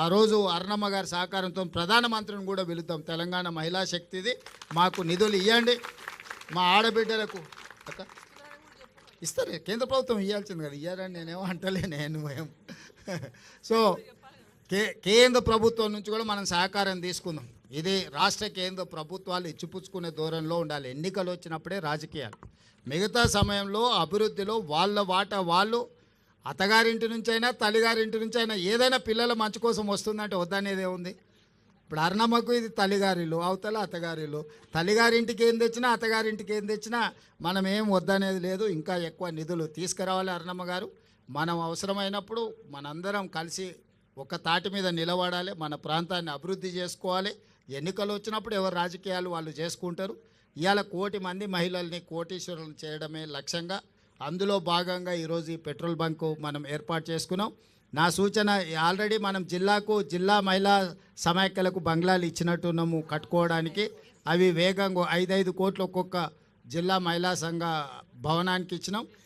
ఆ రోజు అరుణమ్మ గారి సహకారంతో ప్రధానమంత్రిని కూడా పిలుద్దాం. తెలంగాణ మహిళా శక్తిది, మాకు నిధులు ఇవ్వండి, మా ఆడబిడ్డలకు అక్క ఇస్తారు. కేంద్ర ప్రభుత్వం ఇవ్వాల్సింది కదా, ఇయ్యారని నేనేమో అంటలే. నేను సో కేంద్ర ప్రభుత్వం నుంచి కూడా మనం సహకారం తీసుకుందాం. ఇది రాష్ట్ర కేంద్ర ప్రభుత్వాలు ఇచ్చిపుచ్చుకునే ధోరణిలో ఉండాలి. ఎన్నికలు వచ్చినప్పుడే రాజకీయాలు, మిగతా సమయంలో అభివృద్ధిలో వాళ్ళ వాటా వాళ్ళు, అత్తగారింటి నుంచైనా తల్లిగారింటి నుంచి అయినా ఏదైనా పిల్లల మంచి కోసం వస్తుందంటే వద్దనేదే ఉంది. ఇప్పుడు అరుణమ్మకు ఇది తల్లిగారిలు, అవతల అత్తగారిలు. తల్లిగారింటికి ఏం తెచ్చినా అత్తగారింటికి ఏం తెచ్చినా మనం ఏం వద్దనేది లేదు. ఇంకా ఎక్కువ నిధులు తీసుకురావాలి అరుణమ్మ గారు. మనం అవసరమైనప్పుడు మనందరం కలిసి ఒక తాటి మీద నిలబడాలి, మన ప్రాంతాన్ని అభివృద్ధి చేసుకోవాలి. ఎన్నికలు వచ్చినప్పుడు ఎవరు రాజకీయాలు వాళ్ళు చేసుకుంటారు. ఇవాళ 1 కోటి మంది మహిళల్ని కోటీశ్వరులను చేయడమే లక్ష్యంగా, అందులో భాగంగా ఈరోజు ఈ పెట్రోల్ బంకు మనం ఏర్పాటు చేసుకున్నాం. నా సూచన, ఆల్రెడీ మనం జిల్లా మహిళా సమాఖ్యలకు బంగ్లాలు ఇచ్చినట్టున్నాము కట్టుకోవడానికి. అవి వేగంగా 5-5 కోట్లు ఒక్కొక్క జిల్లా మహిళా సంఘ భవనానికి ఇచ్చినాం.